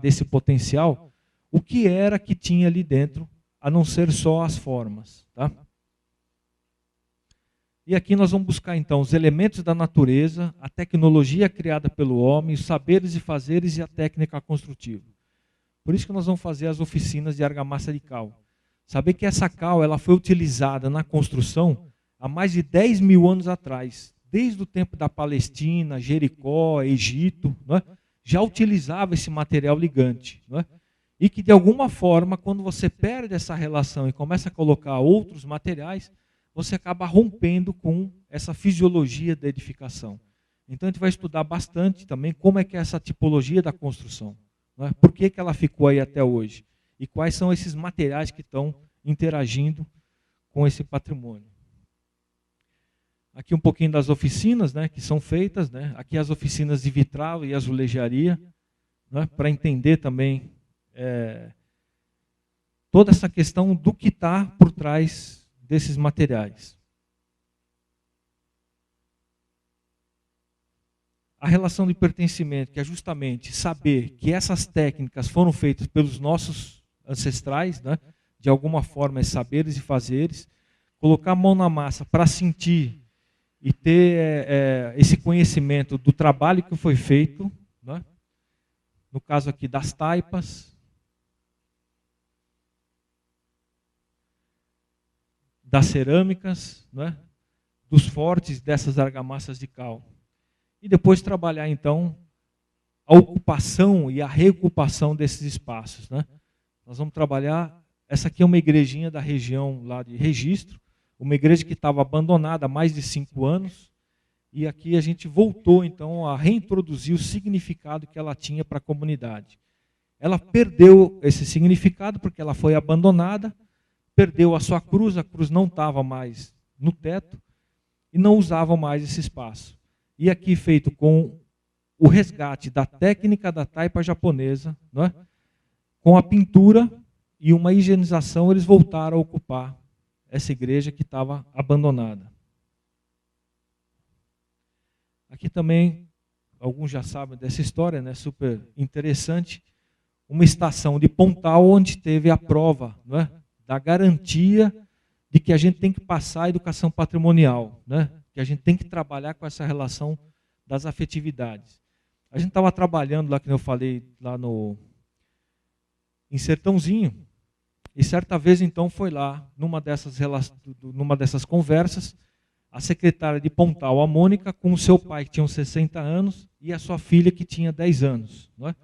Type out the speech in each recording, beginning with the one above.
desse potencial, o que era que tinha ali dentro, a não ser só as formas. Tá? E aqui nós vamos buscar então os elementos da natureza, a tecnologia criada pelo homem, os saberes e fazeres e a técnica construtiva. Por isso que nós vamos fazer as oficinas de argamassa de cal. Saber que essa cal ela foi utilizada na construção há mais de 10 mil anos atrás. Desde o tempo da Palestina, Jericó, Egito, não é? Já utilizava esse material ligante. Não é? E que de alguma forma, quando você perde essa relação e começa a colocar outros materiais, você acaba rompendo com essa fisiologia da edificação. Então a gente vai estudar bastante também como é que é essa tipologia da construção. Não é? Por que ela ficou aí até hoje? E quais são esses materiais que estão interagindo com esse patrimônio. Aqui um pouquinho das oficinas, né, que são feitas. Né? Aqui as oficinas de vitral e azulejaria, né, para entender também toda essa questão do que está por trás desses materiais. A relação de pertencimento, que é justamente saber que essas técnicas foram feitas pelos nossos ancestrais, né? De alguma forma, saberes e fazeres, colocar a mão na massa para sentir e ter esse conhecimento do trabalho que foi feito, né? No caso aqui das taipas, das cerâmicas, né? Dos fortes dessas argamassas de cal. E depois trabalhar, então, a ocupação e a reocupação desses espaços. Né? Nós vamos trabalhar, essa aqui é uma igrejinha da região lá de Registro, uma igreja que estava abandonada há mais de 5 anos, e aqui a gente voltou, então, a reintroduzir o significado que ela tinha para a comunidade. Ela perdeu esse significado porque ela foi abandonada, perdeu a sua cruz, a cruz não estava mais no teto, e não usavam mais esse espaço. E aqui feito com o resgate da técnica da taipa japonesa, não é? Com a pintura e uma higienização, eles voltaram a ocupar essa igreja que estava abandonada. Aqui também, alguns já sabem dessa história, né? Super interessante, uma estação de Pontal onde teve a prova, não é? Da garantia de que a gente tem que passar a educação patrimonial, né? Que a gente tem que trabalhar com essa relação das afetividades. A gente estava trabalhando lá, que eu falei, lá em Sertãozinho, e certa vez então foi lá, numa dessas conversas, a secretária de Pontal, a Mônica, com o seu pai, que tinha uns 60 anos, e a sua filha, que tinha 10 anos. Não é?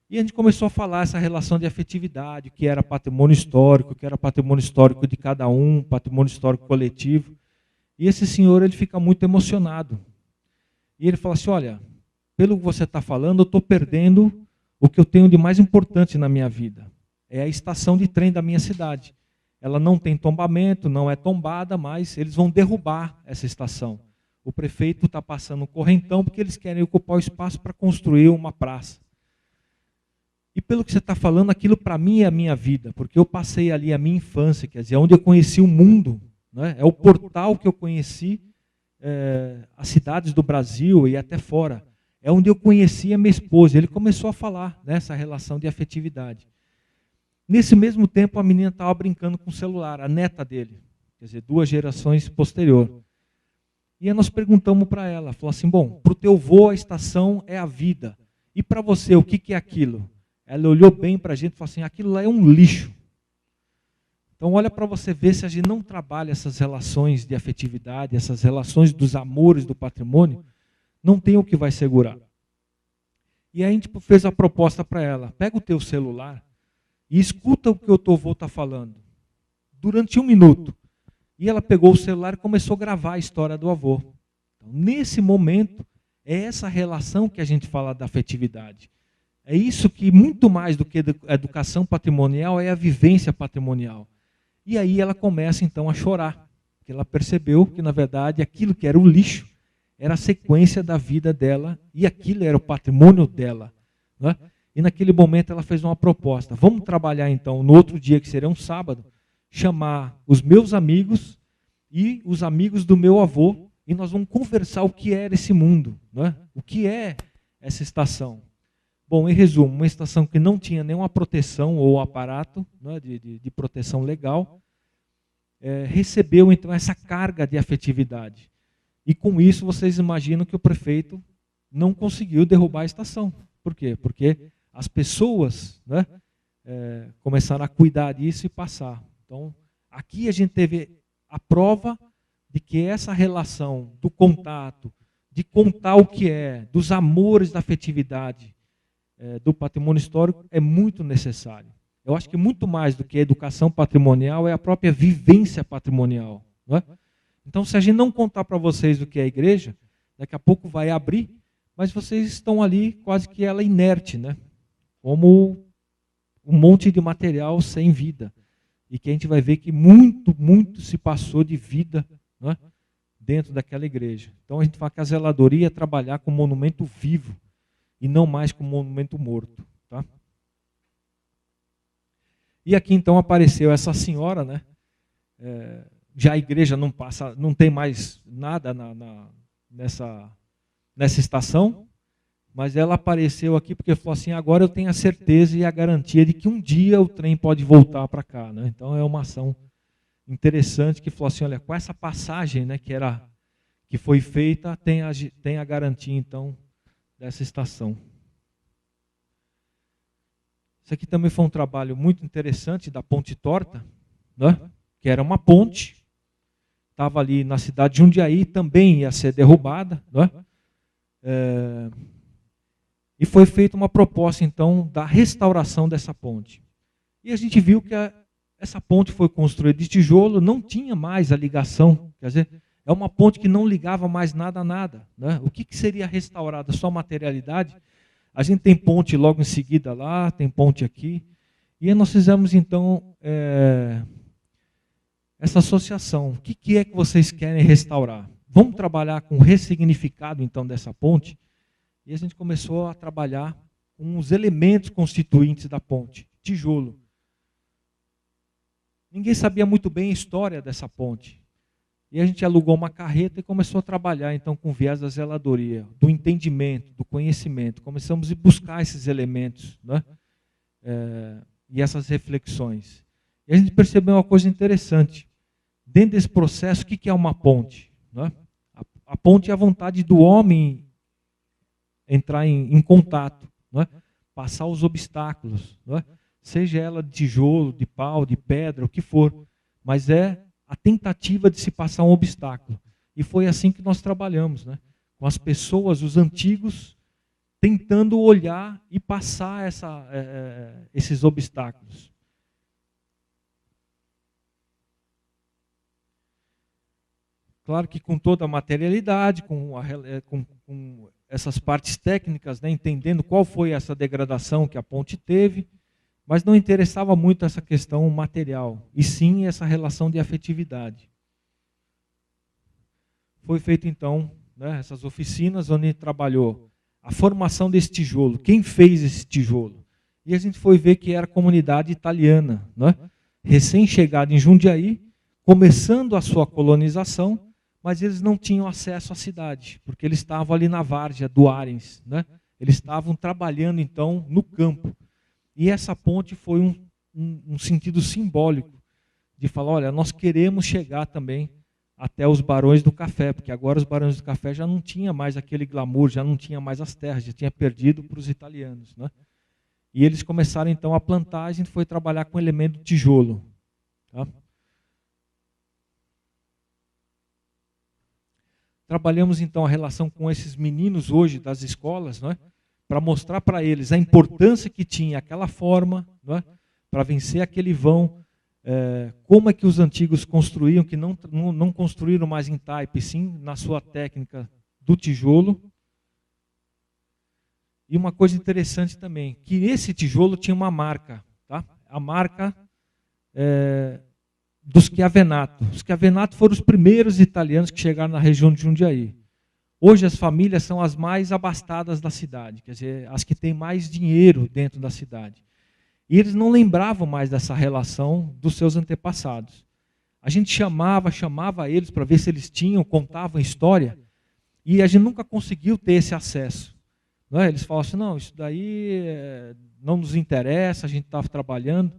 E a gente começou a falar essa relação de afetividade, que era patrimônio histórico, que era patrimônio histórico de cada um, patrimônio histórico coletivo. E esse senhor, ele fica muito emocionado. E ele fala assim, olha, pelo que você está falando, eu estou perdendo o que eu tenho de mais importante na minha vida. É a estação de trem da minha cidade. Ela não tem tombamento, não é tombada, mas eles vão derrubar essa estação. O prefeito está passando um correntão porque eles querem ocupar o espaço para construir uma praça. E pelo que você está falando, aquilo para mim é a minha vida, porque eu passei ali a minha infância, quer dizer, onde eu conheci o mundo. Né? É o portal que eu conheci as cidades do Brasil e até fora. É onde eu conheci a minha esposa. Ele começou a falar nessa relação de afetividade. Nesse mesmo tempo, a menina estava brincando com o celular, a neta dele. Quer dizer, 2 gerações posterior. E aí nós perguntamos para ela, falou assim, bom, para o teu avô a estação é a vida. E para você, o que é aquilo? Ela olhou bem para a gente e falou assim, aquilo lá é um lixo. Então olha para você ver se a gente não trabalha essas relações de afetividade, essas relações dos amores do patrimônio, não tem o que vai segurar. E aí a gente fez a proposta para ela, pega o teu celular e escuta o que o teu avô está falando, durante 1 minuto. E ela pegou o celular e começou a gravar a história do avô. Então, nesse momento, é essa relação que a gente fala da afetividade. É isso que, muito mais do que a educação patrimonial, é a vivência patrimonial. E aí ela começa então a chorar, porque ela percebeu que, na verdade, aquilo que era o lixo era a sequência da vida dela e aquilo era o patrimônio dela. Né? E naquele momento ela fez uma proposta, vamos trabalhar então, no outro dia, que seria um sábado, chamar os meus amigos e os amigos do meu avô e nós vamos conversar o que era esse mundo, né? O que é essa estação. Bom, em resumo, uma estação que não tinha nenhuma proteção ou aparato, né, de proteção legal, recebeu então essa carga de afetividade. E com isso vocês imaginam que o prefeito não conseguiu derrubar a estação. Por quê? Porque as pessoas, né, começaram a cuidar disso e passar. Então, aqui a gente teve a prova de que essa relação do contato, de contar o que é, dos amores da afetividade do patrimônio histórico é muito necessário. Eu acho que muito mais do que a educação patrimonial é a própria vivência patrimonial. Não é? Então, se a gente não contar para vocês o que é a igreja, daqui a pouco vai abrir, mas vocês estão ali quase que ela inerte, né? Como um monte de material sem vida. E que a gente vai ver que muito se passou de vida, né, dentro daquela igreja. Então a gente fala que a zeladoria é trabalhar com monumento vivo e não mais com monumento morto. Tá? E aqui então apareceu essa senhora, né? Já a igreja não tem mais nada nessa estação, mas ela apareceu aqui porque falou assim, agora eu tenho a certeza e a garantia de que um dia o trem pode voltar para cá. Né? Então é uma ação interessante que falou assim, olha, com essa passagem, né, que foi feita, tem a garantia então dessa estação. Isso aqui também foi um trabalho muito interessante da Ponte Torta, né, que era uma ponte, estava ali na cidade de Jundiaí, também ia ser derrubada, né, e foi feita uma proposta, então, da restauração dessa ponte. E a gente viu que essa ponte foi construída de tijolo, não tinha mais a ligação, quer dizer, é uma ponte que não ligava mais nada a nada. Né? O que seria restaurada? Só materialidade? A gente tem ponte logo em seguida lá, tem ponte aqui. E aí nós fizemos, então, essa associação. O que é que vocês querem restaurar? Vamos trabalhar com o ressignificado, então, dessa ponte? E a gente começou a trabalhar com os elementos constituintes da ponte. Tijolo. Ninguém sabia muito bem a história dessa ponte. E a gente alugou uma carreta e começou a trabalhar, então, com o viés da zeladoria, do entendimento, do conhecimento. Começamos a buscar esses elementos, né? E essas reflexões. E a gente percebeu uma coisa interessante. Dentro desse processo, o que é uma ponte? Né? A ponte é a vontade do homem entrar em contato, né? Passar os obstáculos, né? Seja ela de tijolo, de pau, de pedra, o que for, mas é a tentativa de se passar um obstáculo. E foi assim que nós trabalhamos, né? Com as pessoas, os antigos, tentando olhar e passar esses obstáculos. Claro que com toda a materialidade, com essas partes técnicas, né, entendendo qual foi essa degradação que a ponte teve, mas não interessava muito essa questão material, e sim essa relação de afetividade. Foi feito então, né, essas oficinas onde a gente trabalhou a formação desse tijolo, quem fez esse tijolo. E a gente foi ver que era a comunidade italiana, né, recém-chegada em Jundiaí, começando a sua colonização, mas eles não tinham acesso à cidade, porque eles estavam ali na várzea do Arens, né? Eles estavam trabalhando então no campo. E essa ponte foi um sentido simbólico de falar, olha, nós queremos chegar também até os Barões do Café, porque agora os Barões do Café já não tinha mais aquele glamour, já não tinha mais as terras, já tinha perdido para os italianos. Né? E eles começaram então a plantar, a gente foi trabalhar com o elemento tijolo. Tá? Trabalhamos então a relação com esses meninos hoje das escolas, não é? Para mostrar para eles a importância que tinha aquela forma, não é? Para vencer aquele vão, como é que os antigos construíam, que não construíram mais em taipe, sim na sua técnica do tijolo. E uma coisa interessante também, que esse tijolo tinha uma marca, tá? A marca dos Chiavenato. Os Chiavenato foram os primeiros italianos que chegaram na região de Jundiaí. Hoje as famílias são as mais abastadas da cidade, quer dizer, as que têm mais dinheiro dentro da cidade. E eles não lembravam mais dessa relação dos seus antepassados. A gente chamava eles para ver se eles tinham, contavam história, e a gente nunca conseguiu ter esse acesso. Não é? Eles falam assim, não, isso daí não nos interessa, a gente estava trabalhando.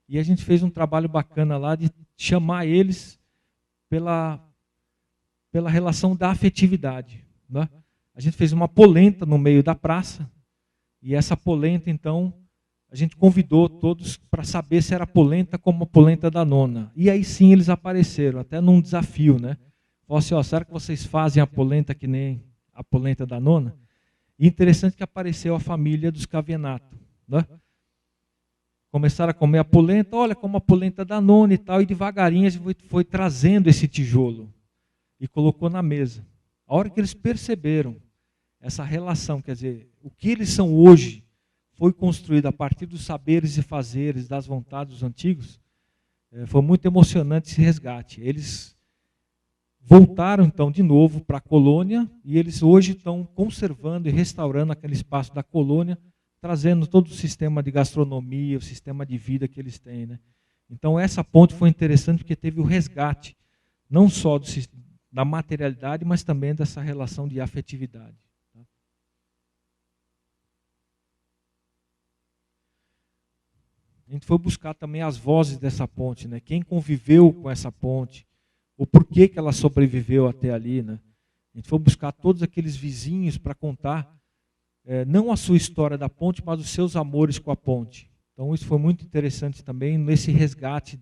E a gente fez um trabalho bacana lá de chamar eles pela relação da afetividade. Né? A gente fez uma polenta no meio da praça, e essa polenta, então, a gente convidou todos para saber se era polenta como a polenta da nona. E aí sim eles apareceram, até num desafio, né? Falaram assim, ó, será que vocês fazem a polenta que nem a polenta da nona? E interessante que apareceu a família dos Cavienato, né? Começaram a comer a polenta, olha como a polenta da nona e tal, e devagarinho a gente foi trazendo esse tijolo e colocou na mesa. A hora que eles perceberam essa relação, quer dizer, o que eles são hoje foi construído a partir dos saberes e fazeres, das vontades dos antigos, foi muito emocionante esse resgate. Eles voltaram então de novo para a colônia e eles hoje estão conservando e restaurando aquele espaço da colônia, trazendo todo o sistema de gastronomia, o sistema de vida que eles têm, né? Então essa ponte foi interessante porque teve o resgate, não só da materialidade, mas também dessa relação de afetividade. A gente foi buscar também as vozes dessa ponte, né? Quem conviveu com essa ponte, o porquê que ela sobreviveu até ali, né? A gente foi buscar todos aqueles vizinhos para contar, não a sua história da ponte, mas os seus amores com a ponte. Então isso foi muito interessante também nesse resgate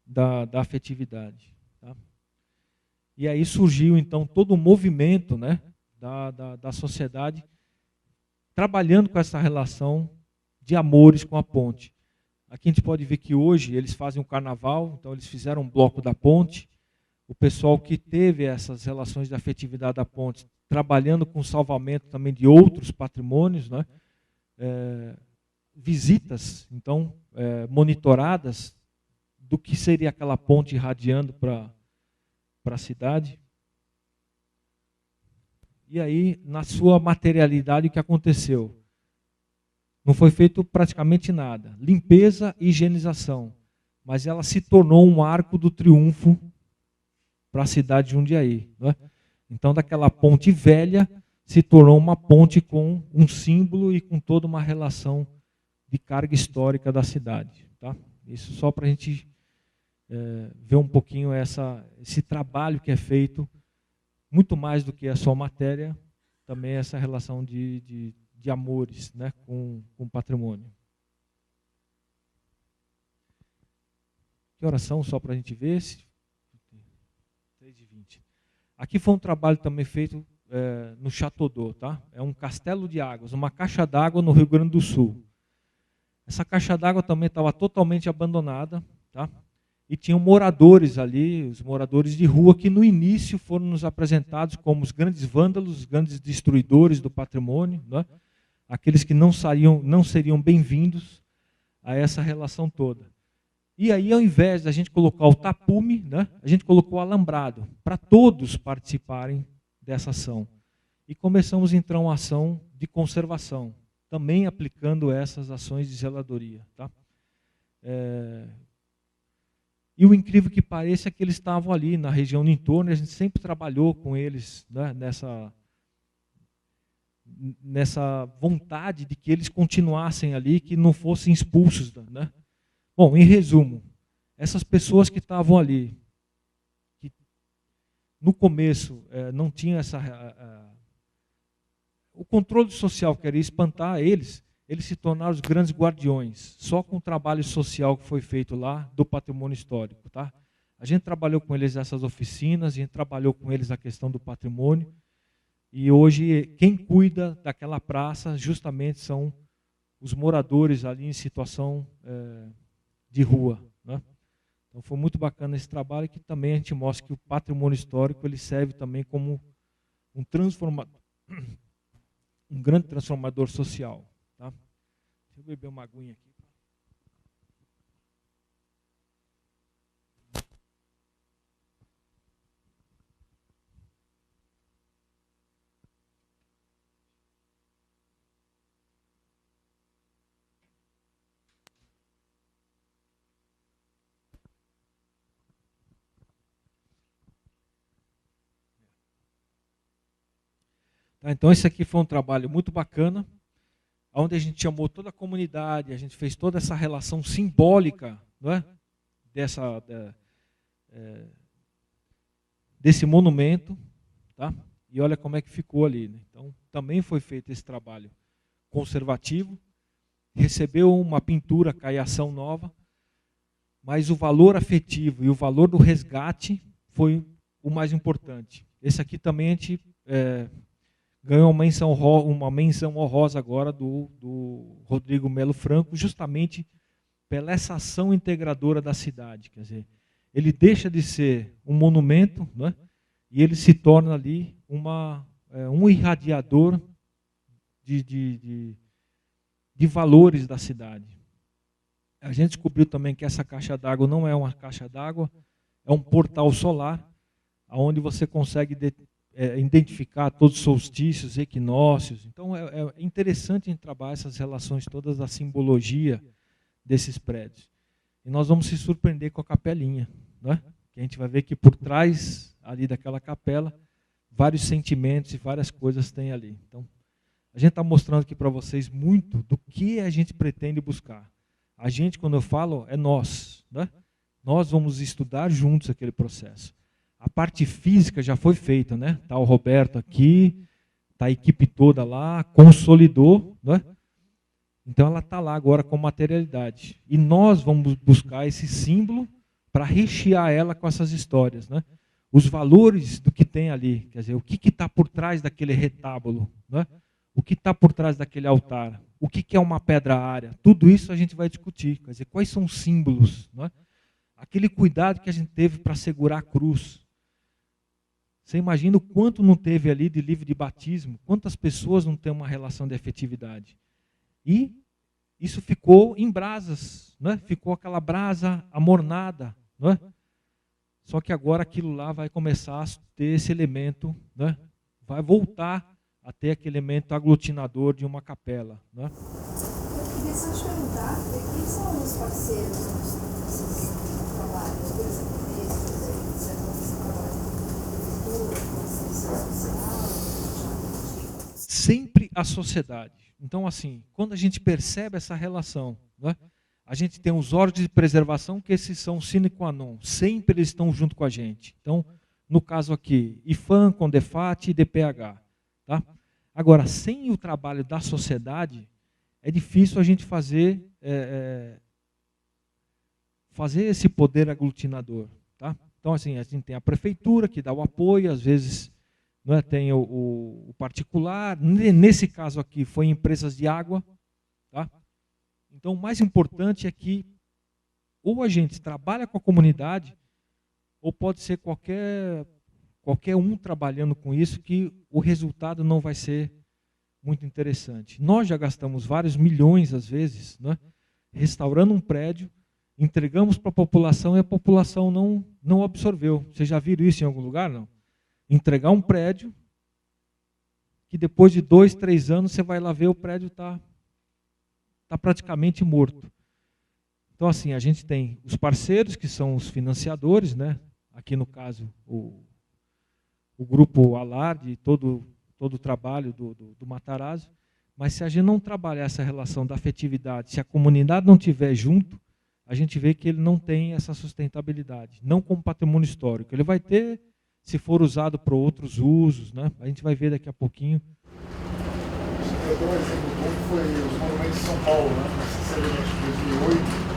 da afetividade. Tá? E aí surgiu então todo o movimento, né, da sociedade trabalhando com essa relação de amores com a ponte. Aqui a gente pode ver que hoje eles fazem um carnaval, então eles fizeram um bloco da ponte. O pessoal que teve essas relações de afetividade da ponte, trabalhando com o salvamento também de outros patrimônios, né? Visitas, então, monitoradas do que seria aquela ponte irradiando para a cidade. E aí, na sua materialidade, o que aconteceu? Não foi feito praticamente nada. Limpeza e higienização. Mas ela se tornou um arco do triunfo para a cidade de Jundiaí. Né? Então, daquela ponte velha, se tornou uma ponte com um símbolo e com toda uma relação de carga histórica da cidade. Tá? Isso só para a gente ver um pouquinho esse trabalho que é feito, muito mais do que a sua matéria, também essa relação de amores, né, com o patrimônio. Que oração só para a gente ver? 3h20. Aqui foi um trabalho também feito no Chateau, tá? É um castelo de águas, uma caixa d'água no Rio Grande do Sul. Essa caixa d'água também estava totalmente abandonada, tá? E tinham moradores ali, os moradores de rua, que no início foram nos apresentados como os grandes vândalos, os grandes destruidores do patrimônio, né? Aqueles que não seriam bem-vindos a essa relação toda. E aí, ao invés da gente colocar o tapume, né, a gente colocou o alambrado, para todos participarem dessa ação. E começamos então uma ação de conservação, também aplicando essas ações de zeladoria. Tá? E o incrível que pareça é que eles estavam ali na região do entorno, e a gente sempre trabalhou com eles, né, nessa vontade de que eles continuassem ali, que não fossem expulsos. Né? Bom, em resumo, essas pessoas que estavam ali, que no começo não tinham o controle social que queria espantar eles se tornaram os grandes guardiões, só com o trabalho social que foi feito lá do patrimônio histórico. Tá? A gente trabalhou com eles nessas oficinas, a gente trabalhou com eles a questão do patrimônio, e hoje quem cuida daquela praça justamente são os moradores ali em situação de rua. Né? Então foi muito bacana esse trabalho, que também a gente mostra que o patrimônio histórico ele serve também como um transformador, um grande transformador social. Tá? Deixa eu beber uma aguinha aqui. Tá? Então esse aqui foi um trabalho muito bacana, onde a gente chamou toda a comunidade, a gente fez toda essa relação simbólica, não é? Desse monumento, tá? E olha como é que ficou ali, né? Então também foi feito esse trabalho conservativo, recebeu uma pintura, caiação nova, mas o valor afetivo e o valor do resgate foi o mais importante. Esse aqui também a gente ganhou uma menção honrosa agora do Rodrigo Melo Franco, justamente pela essa ação integradora da cidade. Quer dizer, ele deixa de ser um monumento, né, e ele se torna ali um irradiador de valores da cidade. A gente descobriu também que essa caixa d'água não é uma caixa d'água, é um portal solar, onde você consegue identificar todos os solstícios, equinócios. Então é interessante a gente trabalhar essas relações todas da simbologia desses prédios. E nós vamos se surpreender com a capelinha, né? Que a gente vai ver que por trás ali daquela capela, vários sentimentos e várias coisas tem ali. Então, a gente está mostrando aqui para vocês muito do que a gente pretende buscar. A gente, quando eu falo, é nós, né? Nós vamos estudar juntos aquele processo. A parte física já foi feita, né? Está o Roberto aqui, está a equipe toda lá, consolidou, né? Então ela está lá agora com materialidade. E nós vamos buscar esse símbolo para rechear ela com essas histórias, né? Os valores do que tem ali, quer dizer, o que está por trás daquele retábulo, né? O que está por trás daquele altar, o que é uma pedra área, tudo isso a gente vai discutir, quer dizer, quais são os símbolos, né? Aquele cuidado que a gente teve para segurar a cruz. Você imagina o quanto não teve ali de livro de batismo, quantas pessoas não têm uma relação de afetividade. E isso ficou em brasas, né? Ficou aquela brasa amornada, né? Só que agora aquilo lá vai começar a ter esse elemento, né? Vai voltar a ter aquele elemento aglutinador de uma capela, né? Eu queria só te perguntar, quem são os parceiros desses trabalhos? Por exemplo, você trabalha com prefeitura, com assistência social? Sempre a sociedade. Então, assim, quando a gente percebe essa relação, né, a gente tem os órgãos de preservação, que esses são sine qua non, sempre eles estão junto com a gente. Então, no caso aqui, IFAM, CONDEFAT e DPH. Tá? Agora, sem o trabalho da sociedade, é difícil a gente fazer esse poder aglutinador. Tá? Então, assim, a gente tem a prefeitura que dá o apoio, às vezes, não é, tem o particular. Nesse caso aqui, foi empresas de água. Tá? Então, o mais importante é que ou a gente trabalha com a comunidade, ou pode ser qualquer um trabalhando com isso, que o resultado não vai ser muito interessante. Nós já gastamos vários milhões, às vezes, né, restaurando um prédio, entregamos para a população e a população não absorveu. Vocês já viram isso em algum lugar? Não? Entregar um prédio, que depois de 2, 3 anos, você vai lá ver, o prédio está praticamente morto. Então, assim, a gente tem os parceiros, que são os financiadores, né? Aqui no caso, o grupo Alarde, todo o trabalho do Matarazzo, mas se a gente não trabalhar essa relação da afetividade, se a comunidade não estiver junto, a gente vê que ele não tem essa sustentabilidade, não como patrimônio histórico. Ele vai ter, se for usado para outros usos, né? A gente vai ver daqui a pouquinho. Você deu um exemplo como foi os monumentos de São Paulo, né? Essa série de 2008,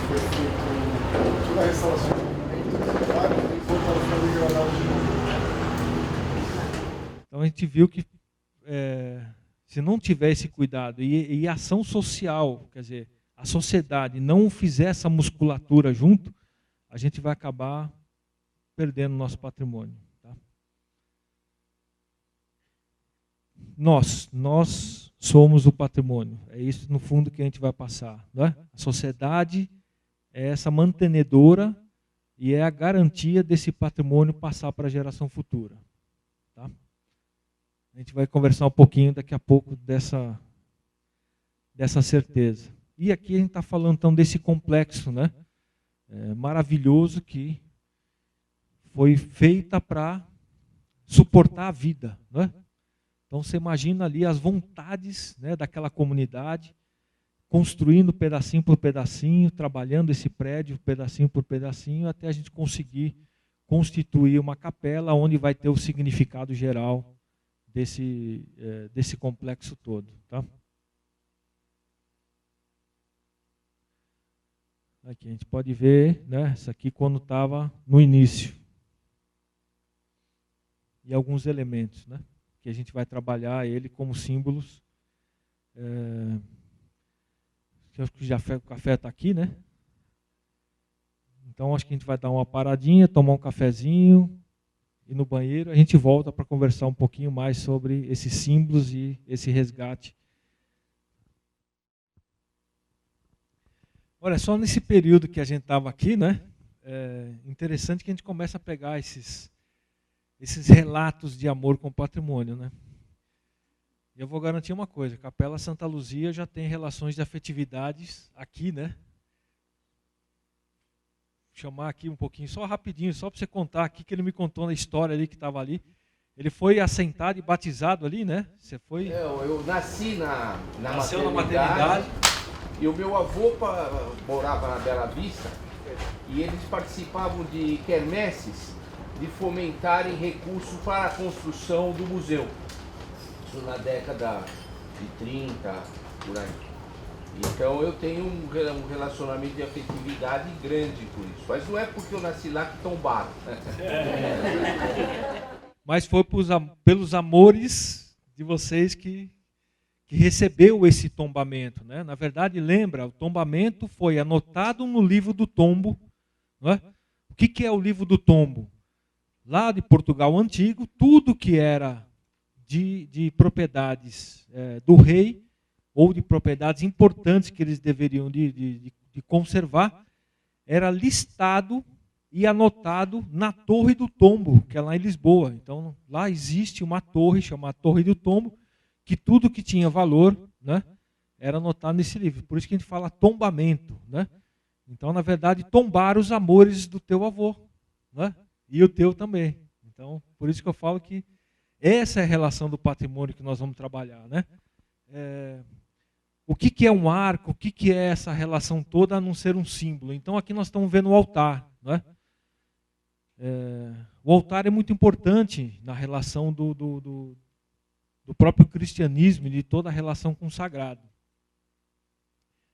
foi feito toda a restauração do monumento, e voltaram a ficar degradado de novo. Então a gente viu que se não tiver esse cuidado e ação social, quer dizer, a sociedade não fizer essa musculatura junto, a gente vai acabar perdendo nosso patrimônio. Tá? Nós somos o patrimônio. É isso, no fundo, que a gente vai passar. Né? A sociedade é essa mantenedora e é a garantia desse patrimônio passar para a geração futura. Tá? A gente vai conversar um pouquinho daqui a pouco dessa certeza. E aqui a gente está falando então desse complexo, né? Maravilhoso, que foi feita para suportar a vida, né? Então você imagina ali as vontades, né, daquela comunidade, construindo pedacinho por pedacinho, trabalhando esse prédio pedacinho por pedacinho, até a gente conseguir constituir uma capela onde vai ter o significado geral desse complexo todo. Tá? Aqui a gente pode ver, né, isso aqui quando estava no início. E alguns elementos, né, que a gente vai trabalhar ele como símbolos. Acho que o café está aqui, né? Então acho que a gente vai dar uma paradinha, tomar um cafezinho, ir no banheiro, a gente volta para conversar um pouquinho mais sobre esses símbolos e esse resgate. Olha, só nesse período que a gente estava aqui, né? É interessante que a gente começa a pegar esses relatos de amor com o patrimônio, né? Eu vou garantir uma coisa, a Capela Santa Luzia já tem relações de afetividades aqui, né? Vou chamar aqui um pouquinho, só rapidinho, só para você contar aqui que ele me contou na história ali que estava ali. Ele foi assentado e batizado ali, né? Você foi? Eu nasci Nasceu na maternidade. E o meu avô morava na Bela Vista e eles participavam de quermesses de fomentarem recursos para a construção do museu. Isso na década de 30, por aí. Então eu tenho um relacionamento de afetividade grande por isso. Mas não é porque eu nasci lá que tombaram. Mas foi pelos amores de vocês que recebeu esse tombamento, né? Na verdade, lembra, o tombamento foi anotado no livro do tombo. Não é? O que é o livro do tombo? Lá de Portugal antigo, tudo que era de propriedades do rei, ou de propriedades importantes que eles deveriam de conservar, era listado e anotado na Torre do Tombo, que é lá em Lisboa. Então, lá existe uma torre, chamada Torre do Tombo, que tudo que tinha valor, né, era anotado nesse livro. Por isso que a gente fala tombamento. Né? Então, na verdade, tombaram os amores do teu avô, né, e o teu também. Então, por isso que eu falo que essa é a relação do patrimônio que nós vamos trabalhar. Né? O que é um arco? O que é essa relação toda a não ser um símbolo? Então, aqui nós estamos vendo o altar. Né? O altar é muito importante na relação do próprio cristianismo e de toda a relação com o sagrado.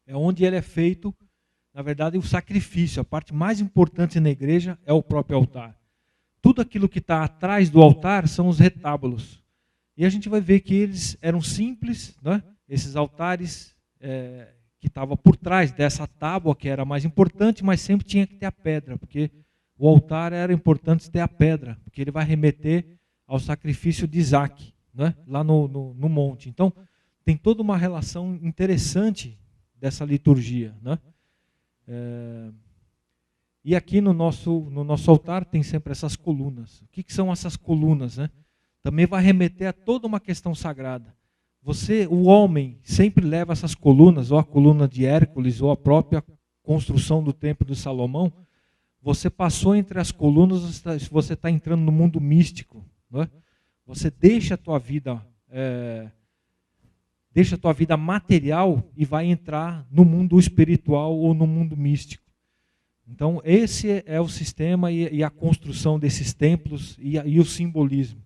É onde ele é feito, na verdade, o sacrifício. A parte mais importante na igreja é o próprio altar. Tudo aquilo que está atrás do altar são os retábulos. E a gente vai ver que eles eram simples, né? Esses altares que estavam por trás dessa tábua, que era mais importante, mas sempre tinha que ter a pedra, porque o altar era importante ter a pedra, porque ele vai remeter ao sacrifício de Isaac, né? Lá no monte. Então, tem toda uma relação interessante dessa liturgia. Né? E aqui no nosso altar tem sempre essas colunas. O que são essas colunas? Né? Também vai remeter a toda uma questão sagrada. O homem, sempre leva essas colunas, ou a coluna de Hércules, ou a própria construção do templo de Salomão. Você passou entre as colunas, você está entrando no mundo místico. Né? Você deixa a tua vida material e vai entrar no mundo espiritual ou no mundo místico. Então, esse é o sistema e a construção desses templos e o simbolismo.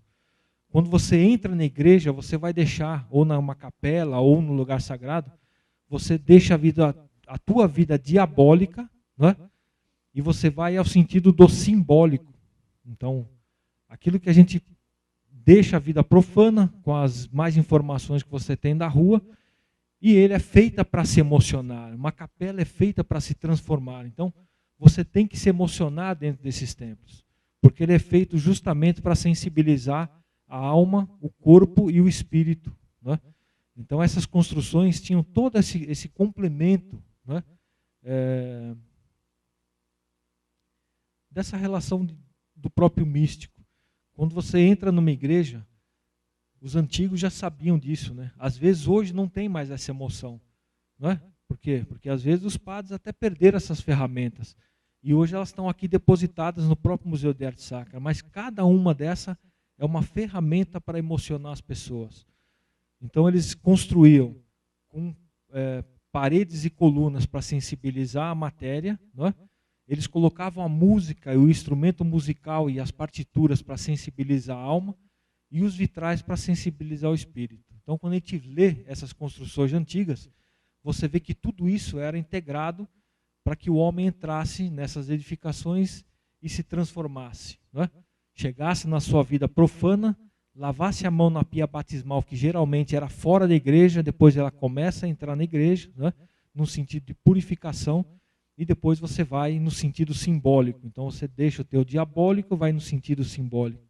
Quando você entra na igreja, você vai deixar, ou numa capela, ou no lugar sagrado, você deixa a tua vida diabólica, né? E você vai ao sentido do simbólico. Então, aquilo que a gente deixa a vida profana, com as mais informações que você tem da rua, e ele é feita para se emocionar. Uma capela é feita para se transformar. Então, você tem que se emocionar dentro desses templos, porque ele é feito justamente para sensibilizar a alma, o corpo e o espírito. Né? Então, essas construções tinham todo esse complemento, né? Dessa relação do próprio místico. Quando você entra numa igreja, os antigos já sabiam disso. Né? Às vezes, hoje, não tem mais essa emoção. Não é? Por quê? Porque, às vezes, os padres até perderam essas ferramentas. E hoje elas estão aqui depositadas no próprio Museu de Arte Sacra. Mas cada uma dessa é uma ferramenta para emocionar as pessoas. Então eles construíam com paredes e colunas para sensibilizar a matéria, não é? Eles colocavam a música, o instrumento musical e as partituras para sensibilizar a alma, e os vitrais para sensibilizar o espírito. Então, quando a gente lê essas construções antigas, você vê que tudo isso era integrado para que o homem entrasse nessas edificações e se transformasse, não é? Chegasse na sua vida profana, lavasse a mão na pia batismal, que geralmente era fora da igreja, depois ela começa a entrar na igreja, não é? No sentido de purificação, e depois você vai no sentido simbólico. Então você deixa o teu diabólico, vai no sentido simbólico.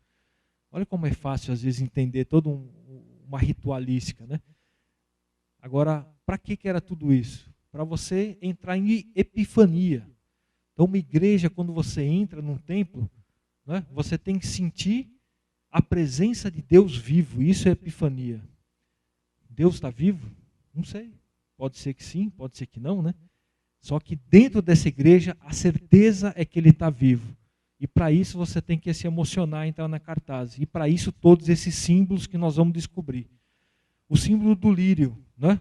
Olha como é fácil, às vezes, entender toda uma ritualística, né? Agora, para que era tudo isso? Para você entrar em epifania. Então, uma igreja, quando você entra num templo, né, você tem que sentir a presença de Deus vivo. Isso é epifania. Deus está vivo? Não sei. Pode ser que sim, pode ser que não, né? Só que dentro dessa igreja, a certeza é que Ele está vivo. E para isso você tem que se emocionar, entrar na cartaz. E para isso todos esses símbolos que nós vamos descobrir. O símbolo do lírio, né?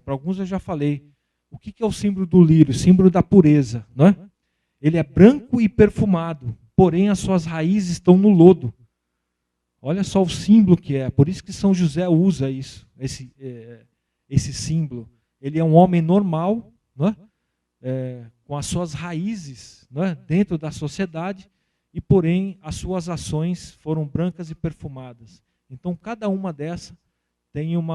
Para alguns eu já falei. O que é o símbolo do lírio? O símbolo da pureza, né? Ele é branco e perfumado, porém as suas raízes estão no lodo. Olha só o símbolo que é. Por isso que São José usa isso, esse símbolo. Ele é um homem normal, né? Com as suas raízes, né, dentro da sociedade, e porém as suas ações foram brancas e perfumadas. Então cada uma dessas tem um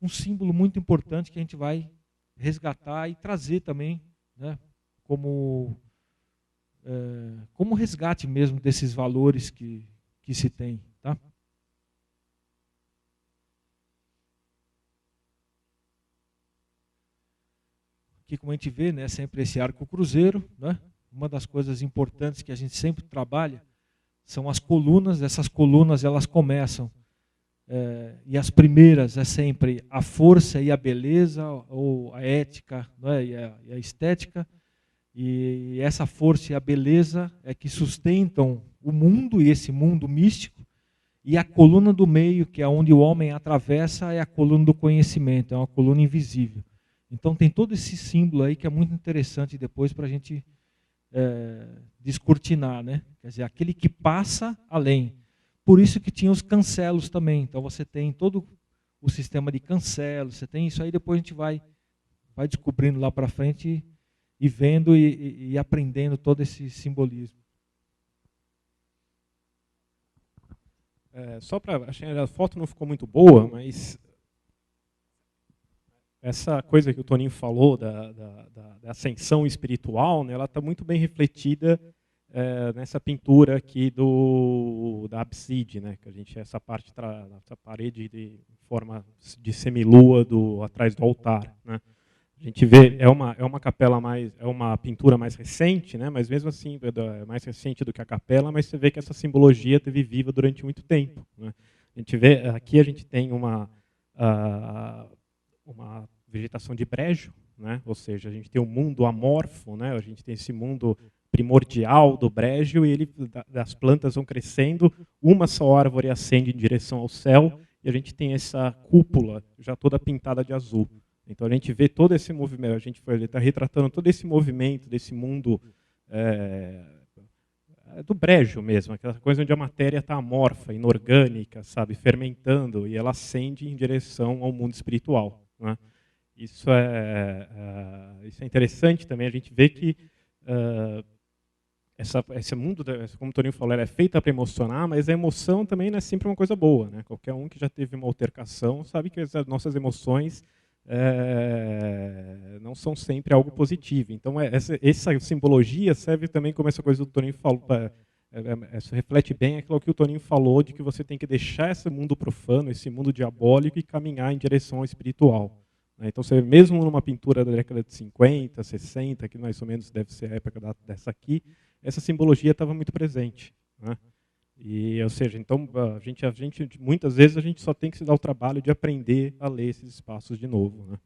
símbolo muito importante que a gente vai resgatar e trazer também, né, como resgate mesmo desses valores que se tem. Tá? Aqui, como a gente vê, né, sempre esse arco cruzeiro, né? Uma das coisas importantes que a gente sempre trabalha são as colunas. Essas colunas, elas começam, e as primeiras é sempre a força e a beleza, ou a ética, né, e a estética, e essa força e a beleza é que sustentam o mundo, e esse mundo místico, e a coluna do meio, que é onde o homem atravessa, é a coluna do conhecimento, é uma coluna invisível. Então tem todo esse símbolo aí que é muito interessante depois para a gente descortinar, né? Quer dizer, aquele que passa além. Por isso que tinha os cancelos também. Então você tem todo o sistema de cancelos, você tem isso aí, depois a gente vai descobrindo lá para frente e vendo e aprendendo todo esse simbolismo. Só para... Achei a foto não ficou muito boa, mas... Essa coisa que o Toninho falou da ascensão espiritual, né, ela está muito bem refletida nessa pintura aqui da abside, né, que a gente essa parede de forma de semilua atrás do altar, né. A gente vê é uma capela uma pintura mais recente, né, mas mesmo assim é mais recente do que a capela, mas você vê que essa simbologia teve viva durante muito tempo, né. A gente vê aqui a gente tem uma vegetação de brejo, né? Ou seja, a gente tem um mundo amorfo, né? A gente tem esse mundo primordial do brejo e as plantas vão crescendo, uma só árvore ascende em direção ao céu e a gente tem essa cúpula já toda pintada de azul. Então a gente vê todo esse movimento, ele está retratando todo esse movimento desse mundo do brejo mesmo, aquela coisa onde a matéria está amorfa, inorgânica, sabe, fermentando e ela ascende em direção ao mundo espiritual, né? Isso é interessante também, a gente vê que esse mundo, como o Toninho falou, ela é feita para emocionar, mas a emoção também não é sempre uma coisa boa, né? Qualquer um que já teve uma altercação sabe que as nossas emoções não são sempre algo positivo. Então, essa simbologia serve também como essa coisa do Toninho falou, isso reflete bem aquilo que o Toninho falou, de que você tem que deixar esse mundo profano, esse mundo diabólico e caminhar em direção ao espiritual. Então, você mesmo numa pintura da década de 50, 60, que mais ou menos deve ser a época dessa aqui, essa simbologia estava muito presente, né? E, ou seja, então a gente muitas vezes a gente só tem que se dar o trabalho de aprender a ler esses espaços de novo, né?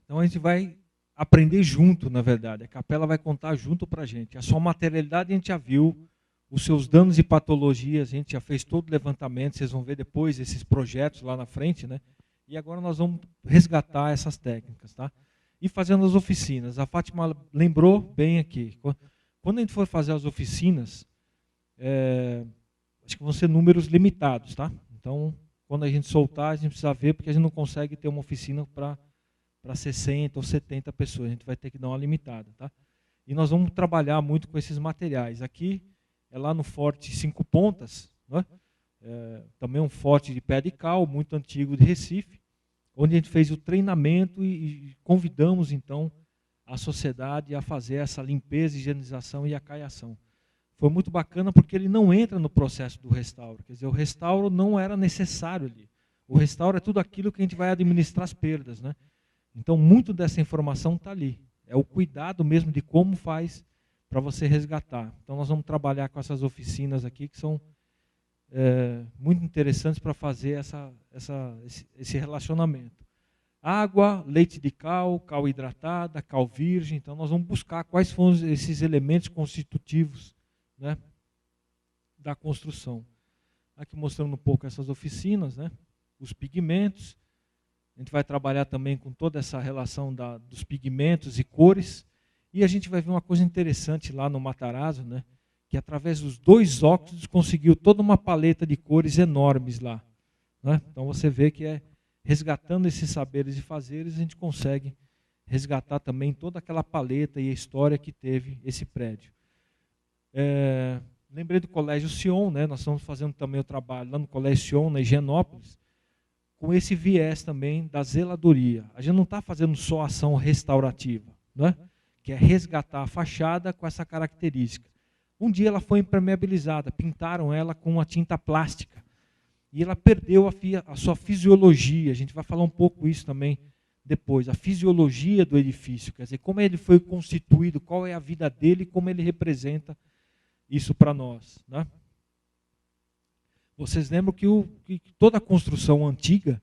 Então a gente vai aprender junto, na verdade. A capela vai contar junto para a gente. A sua materialidade a gente já viu, os seus danos e patologias, a gente já fez todo o levantamento, vocês vão ver depois esses projetos lá na frente, né? E agora nós vamos resgatar essas técnicas, tá? E fazendo as oficinas. A Fátima lembrou bem aqui. Quando a gente for fazer as oficinas, acho que vão ser números limitados, tá? Então, quando a gente soltar, a gente precisa ver, porque a gente não consegue ter uma oficina para 60 ou 70 pessoas. A gente vai ter que dar uma limitada, tá? E nós vamos trabalhar muito com esses materiais. Aqui é lá no Forte 5 Pontas, né? Também um forte de pé de cal, muito antigo de Recife, onde a gente fez o treinamento e convidamos, então, a sociedade a fazer essa limpeza, higienização e acaiação. Foi muito bacana porque ele não entra no processo do restauro. Quer dizer, o restauro não era necessário ali. O restauro é tudo aquilo que a gente vai administrar as perdas, né? Então, muito dessa informação está ali. É o cuidado mesmo de como faz para você resgatar. Então, nós vamos trabalhar com essas oficinas aqui, que são muito interessantes para fazer esse relacionamento. Água, leite de cal, cal hidratada, cal virgem. Então, nós vamos buscar quais foram esses elementos constitutivos, né, da construção. Aqui mostrando um pouco essas oficinas, né, os pigmentos. A gente vai trabalhar também com toda essa relação dos pigmentos e cores. E a gente vai ver uma coisa interessante lá no Matarazzo, né, que através dos 2 óxidos conseguiu toda uma paleta de cores enormes lá, né? Então você vê que resgatando esses saberes e fazeres, a gente consegue resgatar também toda aquela paleta e a história que teve esse prédio. Lembrei do Colégio Sion, né? Nós estamos fazendo também o trabalho lá no Colégio Sion, na Higienópolis, com esse viés também da zeladoria. A gente não está fazendo só ação restaurativa, né? Que é resgatar a fachada com essa característica. Um dia ela foi impermeabilizada, pintaram ela com uma tinta plástica. E ela perdeu a sua fisiologia. A gente vai falar um pouco isso também depois. A fisiologia do edifício, quer dizer, como ele foi constituído, qual é a vida dele, como ele representa isso para nós, né? Vocês lembram que toda a construção antiga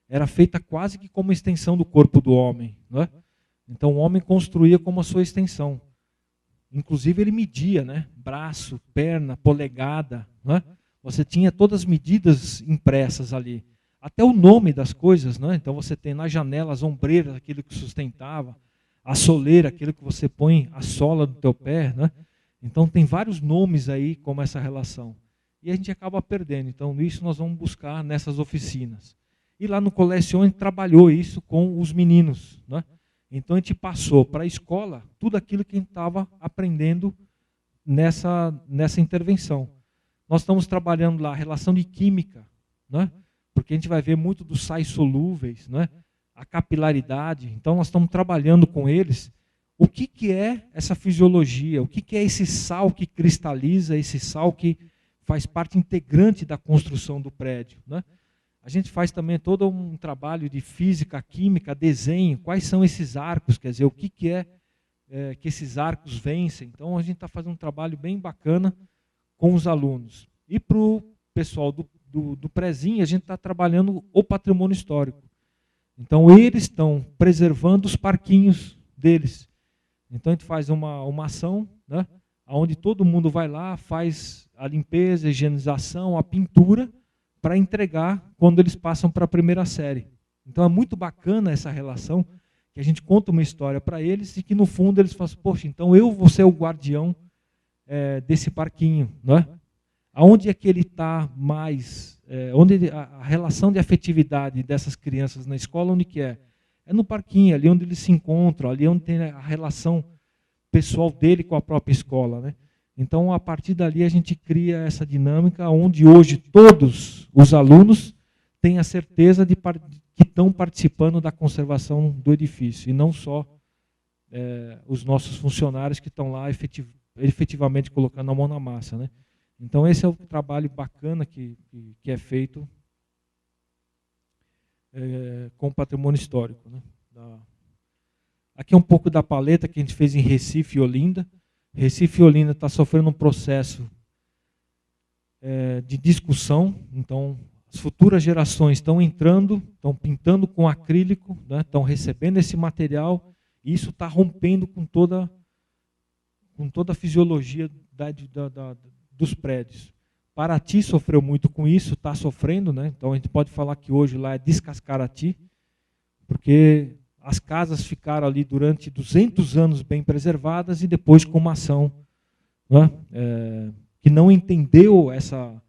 era feita quase que como extensão do corpo do homem, né? Então o homem construía como a sua extensão. Inclusive ele media, né? Braço, perna, polegada, né? Você tinha todas as medidas impressas ali. Até o nome das coisas, né? Então você tem nas janelas, ombreiras, aquilo que sustentava, a soleira, aquilo que você põe a sola do teu pé, né? Então tem vários nomes aí como essa relação. E a gente acaba perdendo. Então isso nós vamos buscar nessas oficinas. E lá no Colégio a gente trabalhou isso com os meninos, né? Então a gente passou para a escola tudo aquilo que a gente estava aprendendo nessa intervenção. Nós estamos trabalhando lá a relação de química, né? Porque a gente vai ver muito dos sais solúveis, né? A capilaridade. Então nós estamos trabalhando com eles o que é essa fisiologia, o que é esse sal que cristaliza, esse sal que faz parte integrante da construção do prédio, né? A gente faz também todo um trabalho de física, química, desenho, quais são esses arcos, quer dizer, o que que esses arcos vencem. Então a gente está fazendo um trabalho bem bacana com os alunos. E para o pessoal do prézinho, a gente está trabalhando o patrimônio histórico. Então eles estão preservando os parquinhos deles. Então a gente faz uma ação, né, onde todo mundo vai lá, faz a limpeza, a higienização, a pintura, para entregar quando eles passam para a primeira série. Então é muito bacana essa relação, que a gente conta uma história para eles e que no fundo eles falam assim, poxa, então eu vou ser o guardião desse parquinho, não é? Aonde é que ele está mais, onde a relação de afetividade dessas crianças na escola, onde que é? É no parquinho, ali onde eles se encontram, ali onde tem a relação pessoal dele com a própria escola, né? Então, a partir dali, a gente cria essa dinâmica onde hoje todos os alunos têm a certeza de que estão participando da conservação do edifício, e não só os nossos funcionários que estão lá efetivamente colocando a mão na massa, né? Então, esse é o trabalho bacana que é feito com o patrimônio histórico, né? Aqui é um pouco da paleta que a gente fez em Recife e Olinda. Recife e Olinda está sofrendo um processo de discussão, então as futuras gerações estão entrando, estão pintando com acrílico, né, estão recebendo esse material, e isso está rompendo com toda a fisiologia dos prédios. Paraty sofreu muito com isso, está sofrendo, né? Então a gente pode falar que hoje lá é Descascarati, porque as casas ficaram ali durante 200 anos bem preservadas e depois com uma ação, né, que não entendeu essa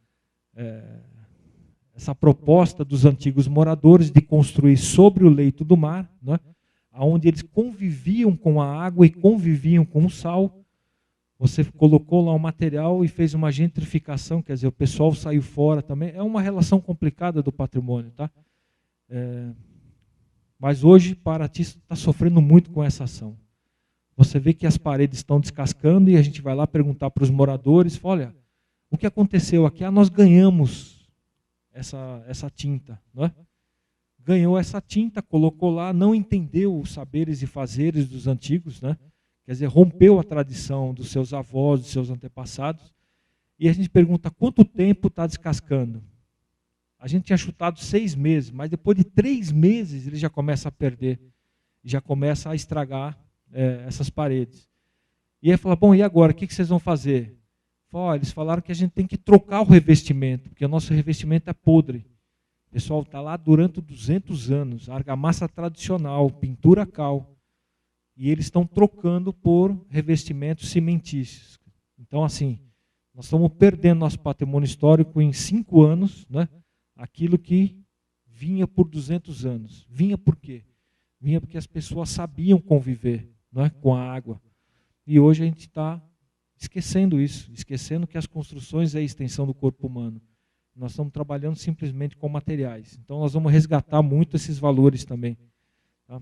proposta dos antigos moradores de construir sobre o leito do mar, né, onde eles conviviam com a água e conviviam com o sal. Você colocou lá um material e fez uma gentrificação, quer dizer, o pessoal saiu fora também. É uma relação complicada do patrimônio, tá? Mas hoje Paraty está sofrendo muito com essa ação. Você vê que as paredes estão descascando e a gente vai lá perguntar para os moradores, olha, o que aconteceu aqui? Nós ganhamos essa tinta, não é? Ganhou essa tinta, colocou lá, não entendeu os saberes e fazeres dos antigos, né? Quer dizer, rompeu a tradição dos seus avós, dos seus antepassados. E a gente pergunta, quanto tempo está descascando? A gente tinha chutado 6 meses, mas depois de 3 meses ele já começa a perder, já começa a estragar essas paredes. E aí fala, bom, e agora, o que vocês vão fazer? Fala, eles falaram que a gente tem que trocar o revestimento, porque o nosso revestimento é podre. O pessoal está lá durante 200 anos, argamassa tradicional, pintura cal. E eles estão trocando por revestimentos cimentícios. Então, assim, nós estamos perdendo nosso patrimônio histórico em 5 anos, né? Aquilo que vinha por 200 anos. Vinha por quê? Vinha porque as pessoas sabiam conviver, né, com a água. E hoje a gente está esquecendo isso, esquecendo que as construções é a extensão do corpo humano. Nós estamos trabalhando simplesmente com materiais. Então, nós vamos resgatar muito esses valores também. Tá?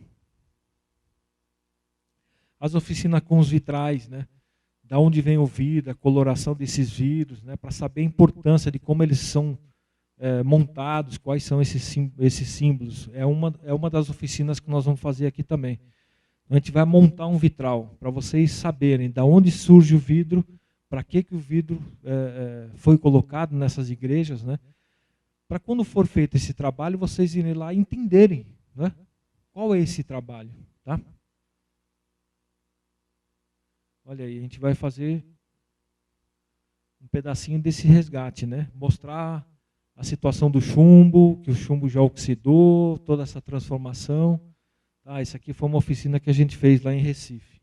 As oficinas com os vitrais, né? Da onde vem o vidro, a coloração desses vidros, né? Para saber a importância de como eles são montados, quais são esses símbolos. É uma das oficinas que nós vamos fazer aqui também. A gente vai montar um vitral, para vocês saberem de onde surge o vidro, para que o vidro foi colocado nessas igrejas, né? Para quando for feito esse trabalho, vocês irem lá e entenderem, né? Qual é esse trabalho, tá? Olha aí, a gente vai fazer um pedacinho desse resgate, né? Mostrar a situação do chumbo, que o chumbo já oxidou, toda essa transformação. Ah, isso aqui foi uma oficina que a gente fez lá em Recife.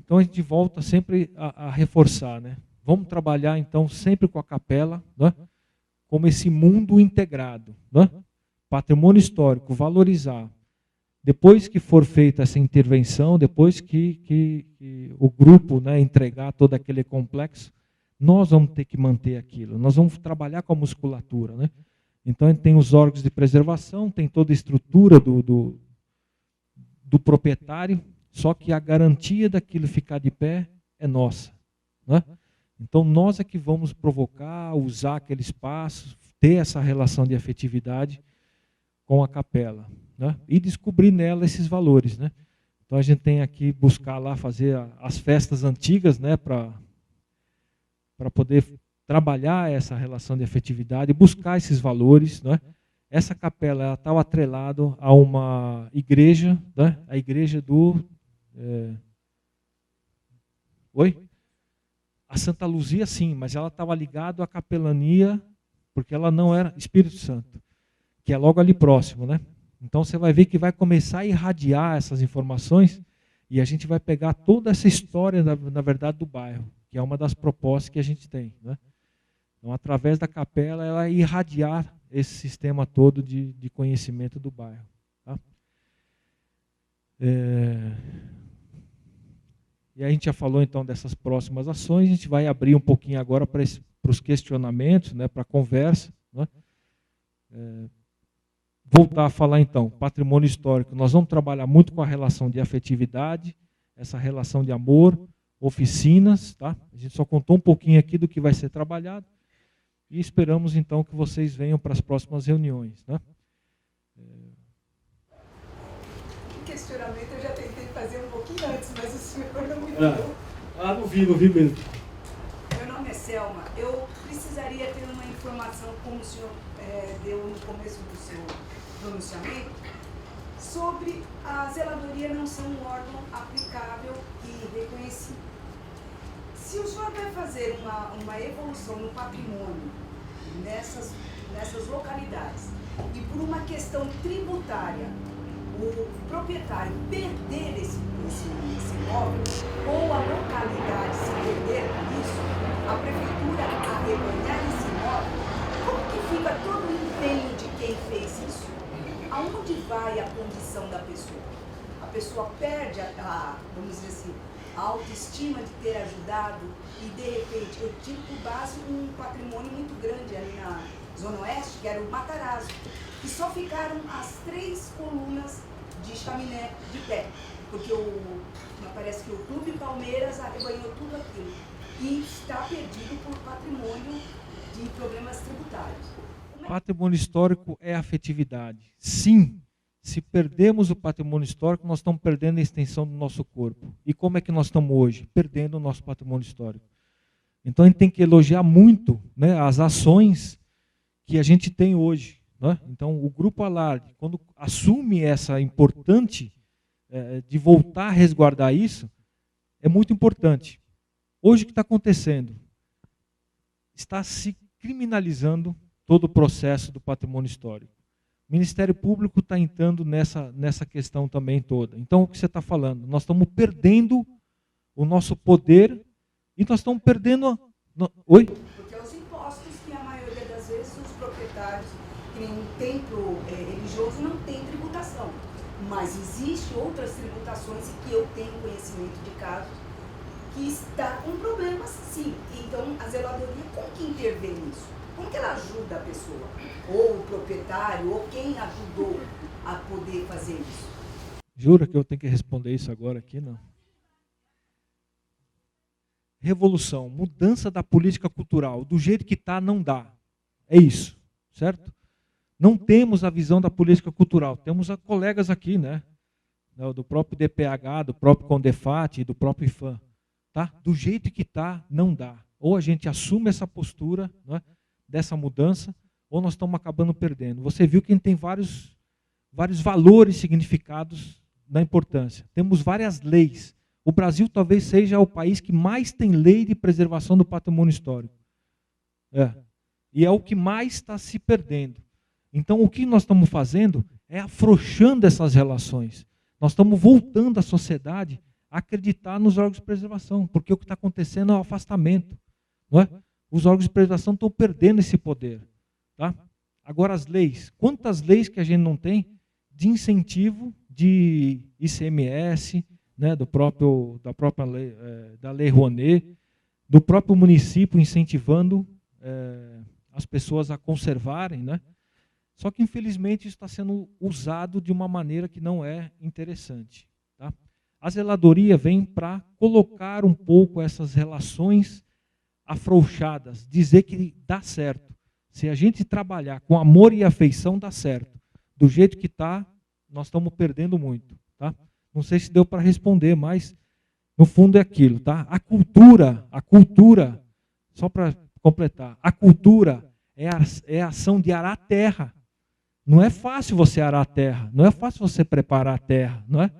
Então a gente volta sempre a reforçar, né? Vamos trabalhar então sempre com a capela, né? Como esse mundo integrado, né? Patrimônio histórico, valorizar. Depois que for feita essa intervenção, depois que o grupo, né, entregar todo aquele complexo, nós vamos ter que manter aquilo. Nós vamos trabalhar com a musculatura, né? Então, tem os órgãos de preservação, tem toda a estrutura do proprietário, só que a garantia daquilo ficar de pé é nossa, né? Então, nós é que vamos provocar, usar aquele espaço, ter essa relação de afetividade com a capela, né? E descobrir nela esses valores, né? Então a gente tem aqui buscar lá fazer as festas antigas, né, para poder trabalhar essa relação de afetividade, buscar esses valores, né? Essa capela está atrelado a uma igreja, né? A igreja do a Santa Luzia, sim, mas ela estava ligada à capelania, porque ela não era Espírito Santo, que é logo ali próximo, né? Então você vai ver que vai começar a irradiar essas informações e a gente vai pegar toda essa história, na verdade, do bairro, que é uma das propostas que a gente tem, né? Então, através da capela, ela vai irradiar esse sistema todo de conhecimento do bairro. Tá? E a gente já falou, então, dessas próximas ações, a gente vai abrir um pouquinho agora para os questionamentos, né, para a conversa, né? Voltar a falar, então, patrimônio histórico. Nós vamos trabalhar muito com a relação de afetividade, essa relação de amor, oficinas, tá? A gente só contou um pouquinho aqui do que vai ser trabalhado e esperamos, então, que vocês venham para as próximas reuniões, né? Questionamento eu já tentei fazer um pouquinho antes, mas o senhor não me deu. Não vi mesmo. Eu não como o senhor deu no começo do seu pronunciamento, sobre a zeladoria não ser um órgão aplicável e reconhecido. Se o senhor vai fazer uma evolução no patrimônio nessas localidades e por uma questão tributária o proprietário perder esse imóvel ou a localidade se perder isso, a prefeitura arrebanhar esse imóvel, como que fica todo o empenho de quem fez isso? Aonde vai a condição da pessoa? A pessoa perde vamos dizer assim, a autoestima de ter ajudado e, de repente, eu tive por base um patrimônio muito grande ali na Zona Oeste, que era o Matarazzo, e só ficaram as 3 colunas de chaminé de pé, porque parece que o Clube Palmeiras arrebanhou tudo aquilo e está perdido por patrimônio de problemas tributários. Patrimônio histórico é afetividade. Sim, se perdemos o patrimônio histórico, nós estamos perdendo a extensão do nosso corpo. E como é que nós estamos hoje? Perdendo o nosso patrimônio histórico. Então a gente tem que elogiar muito, né, as ações que a gente tem hoje. Né? Então o Grupo Alarde, quando assume essa importante de voltar a resguardar isso, é muito importante. Hoje o que está acontecendo? Está se criminalizando todo o processo do patrimônio histórico. O Ministério Público está entrando nessa questão também toda. Então, o que você está falando? Nós estamos perdendo o nosso poder e nós estamos perdendo... Oi? Porque os impostos que a maioria das vezes os proprietários, que nem um templo religioso, não tem tributação. Mas existem outras tributações que eu tenho conhecimento de casos que está com problemas, sim. Então, a zeladoria, como que intervém nisso? Como que ela ajuda a pessoa? Ou o proprietário, ou quem ajudou a poder fazer isso? Jura que eu tenho que responder isso agora aqui? Não. Revolução, mudança da política cultural. Do jeito que está, não dá. É isso, certo? Não temos a visão da política cultural. Temos colegas aqui, né? Do próprio DPH, do próprio Condefat, do próprio IFAM. Tá? Do jeito que está, não dá. Ou a gente assume essa postura, né, dessa mudança, ou nós estamos acabando perdendo. Você viu que a gente tem vários valores significados da importância. Temos várias leis. O Brasil talvez seja o país que mais tem lei de preservação do patrimônio histórico. E é o que mais está se perdendo. Então, o que nós estamos fazendo é afrouxando essas relações. Nós estamos voltando a sociedade a acreditar nos órgãos de preservação, porque o que está acontecendo é o afastamento. Não é? Os órgãos de preservação estão perdendo esse poder. Tá? Agora, as leis. Quantas leis que a gente não tem de incentivo de ICMS, né, da própria lei, da Lei Rouanet, do próprio município incentivando as pessoas a conservarem, né? Só que, infelizmente, isso está sendo usado de uma maneira que não é interessante. Tá? A zeladoria vem para colocar um pouco essas relações afrouxadas, dizer que dá certo. Se a gente trabalhar com amor e afeição, dá certo. Do jeito que está, nós estamos perdendo muito. Tá? Não sei se deu para responder, mas no fundo é aquilo. Tá? A cultura, só para completar, a cultura é a ação de arar a terra. Não é fácil você arar a terra, não é fácil você preparar a terra, não é?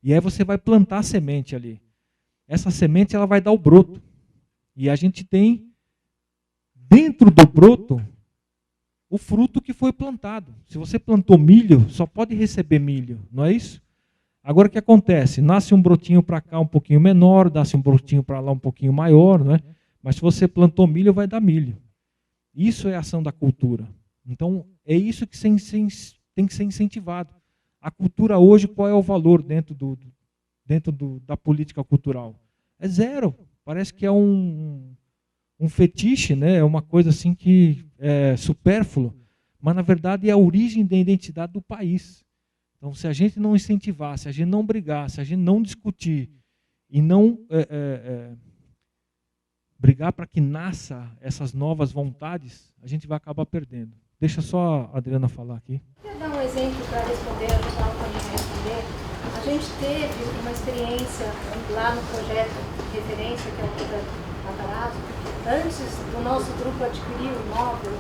E aí você vai plantar a semente ali. Essa semente ela vai dar o broto. E a gente tem, dentro do broto, o fruto que foi plantado. Se você plantou milho, só pode receber milho, não é isso? Agora o que acontece? Nasce um brotinho para cá um pouquinho menor, nasce um brotinho para lá um pouquinho maior, não é? Mas se você plantou milho, vai dar milho. Isso é a ação da cultura. Então, é isso que tem que ser incentivado. A cultura hoje, qual é o valor dentro da política cultural? É zero. Parece que é um fetiche, né? É uma coisa assim que é supérfluo, mas na verdade é a origem da identidade do país. Então, se a gente não incentivar, se a gente não brigar, se a gente não discutir e não brigar para que nasça essas novas vontades, a gente vai acabar perdendo. Deixa só a Adriana falar aqui. Eu queria dar um exemplo para responder, a Gisela também vai responder. A gente teve uma experiência lá no projeto de referência, que é o projeto Matarazzo. Antes do nosso grupo adquirir o imóvel,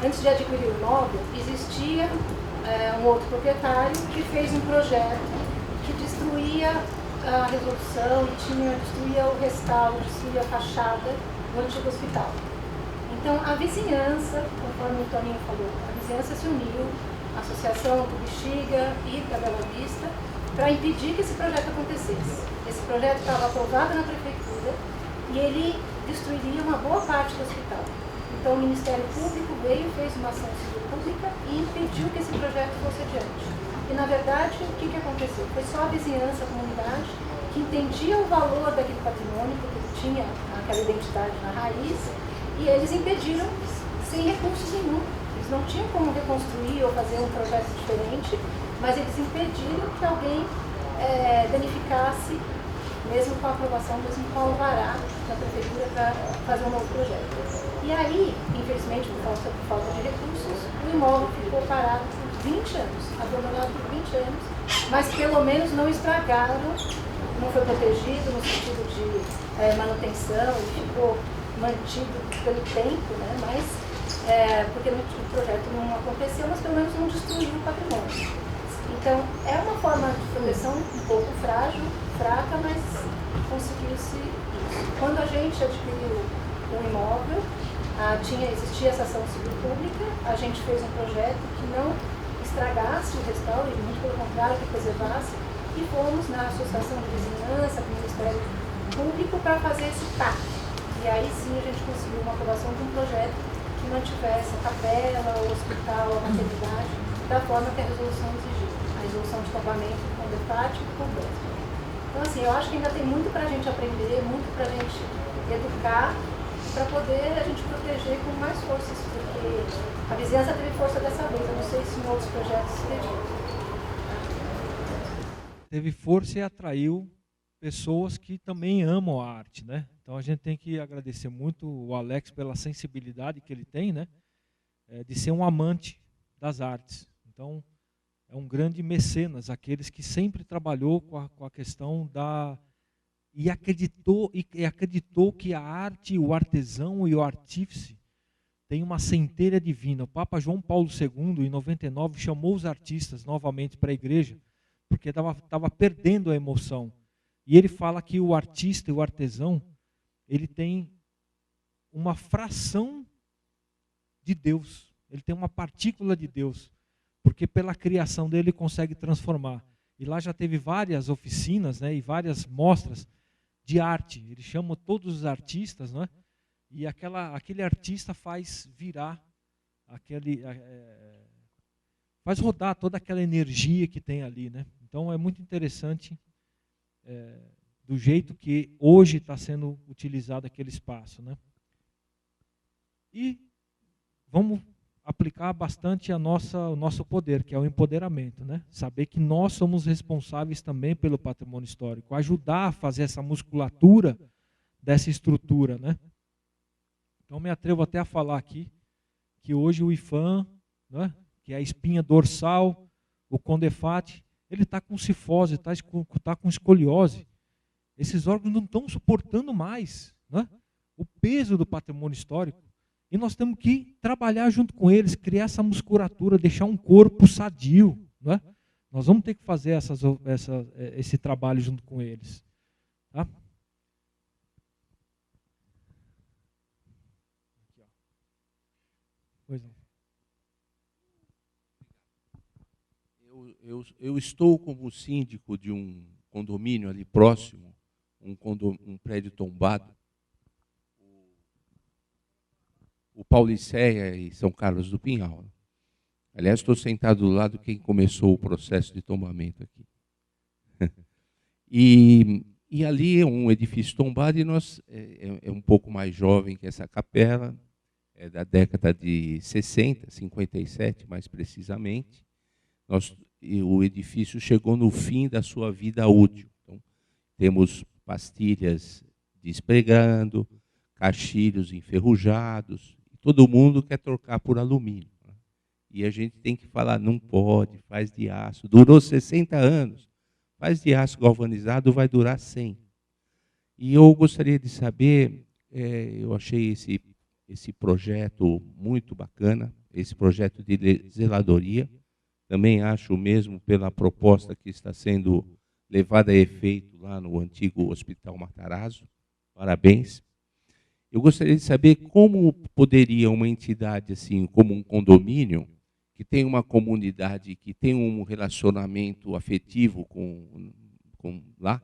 Antes de adquirir o imóvel, existia um outro proprietário que fez um projeto que destruía a resolução e destruía o restauro, destruía a fachada do antigo hospital. Então, a vizinhança, conforme o Toninho falou, a vizinhança se uniu, a Associação do Bexiga e da Bela Vista, para impedir que esse projeto acontecesse. Esse projeto estava aprovado na prefeitura e ele destruiria uma boa parte do hospital. Então, o Ministério Público veio, fez uma ação civil pública e impediu que esse projeto fosse adiante. E, na verdade, o que aconteceu? Foi só a vizinhança, a comunidade, que entendia o valor daquele patrimônio, porque ele tinha aquela identidade na raiz, e eles impediram sem recursos nenhum. Eles não tinham como reconstruir ou fazer um projeto diferente, mas eles impediram que alguém danificasse, mesmo com a aprovação, mesmo com o alvará da prefeitura para fazer um novo projeto. E aí, infelizmente, por falta de recursos, o imóvel ficou parado por 20 anos, abandonado por 20 anos, mas pelo menos não estragaram, não foi protegido no sentido de manutenção, ele ficou mantido pelo tempo, né? Mas, porque o projeto não aconteceu, mas pelo menos não destruiu o patrimônio. Então, é uma forma de proteção um pouco frágil, fraca, mas conseguiu-se isso. Quando a gente adquiriu o imóvel, existia essa ação civil pública, a gente fez um projeto que não estragasse o restauro, e muito pelo contrário, que preservasse, e fomos na Associação de Vizinhança, com o Ministério Público, para fazer esse pacto. E aí sim a gente conseguiu uma aprovação de um projeto que mantivesse a capela, o hospital, a maternidade, da forma que a resolução exigiu. A resolução de tombamento com DEFAT e com BESP. Então, assim, eu acho que ainda tem muito para a gente aprender, muito para a gente educar, para poder a gente proteger com mais forças, porque a vizinhança teve força dessa vez. Eu não sei se em outros projetos se teve. Teve força e atraiu pessoas que também amam a arte, né? Então a gente tem que agradecer muito o Alex pela sensibilidade que ele tem, né? De ser um amante das artes. Então é um grande mecenas, aqueles que sempre trabalhou com a questão da e acreditou que a arte, o artesão e o artífice tem uma centelha divina. O Papa João Paulo II, em 99, chamou os artistas novamente para a igreja, porque estava perdendo a emoção. E ele fala que o artista e o artesão, ele tem uma fração de Deus, ele tem uma partícula de Deus, porque pela criação dele ele consegue transformar. E lá já teve várias oficinas, né, e várias mostras de arte. Ele chama todos os artistas, né, e aquele artista faz virar, faz rodar toda aquela energia que tem ali, né? Então é muito interessante do jeito que hoje está sendo utilizado aquele espaço, né? E vamos aplicar bastante o nosso poder, que é o empoderamento, né? Saber que nós somos responsáveis também pelo patrimônio histórico, ajudar a fazer essa musculatura dessa estrutura, né? Então me atrevo até a falar aqui que hoje o IFAM, né, que é a espinha dorsal, o CONDEFAT, ele está com cifose, está com escoliose. Esses órgãos não estão suportando mais, né, o peso do patrimônio histórico. E nós temos que trabalhar junto com eles, criar essa musculatura, deixar um corpo sadio. Né? Nós vamos ter que fazer esse trabalho junto com eles. Tá? Pois não. Eu estou como síndico de um condomínio ali próximo, um prédio tombado, o Paulicéia e São Carlos do Pinhal. Aliás, estou sentado do lado de quem começou o processo de tombamento aqui. E ali é um edifício tombado e nós é um pouco mais jovem que essa capela, é da década de 60, 57 mais precisamente. O edifício chegou no fim da sua vida útil. Então, temos pastilhas despregando, caixilhos enferrujados, e todo mundo quer trocar por alumínio. E a gente tem que falar, não pode, faz de aço. Durou 60 anos, faz de aço galvanizado, vai durar 100. E eu gostaria de saber, eu achei esse projeto muito bacana, esse projeto de zeladoria. Também acho mesmo pela proposta que está sendo levada a efeito lá no antigo Hospital Matarazzo. Parabéns. Eu gostaria de saber como poderia uma entidade assim, como um condomínio, que tem uma comunidade, que tem um relacionamento afetivo com lá,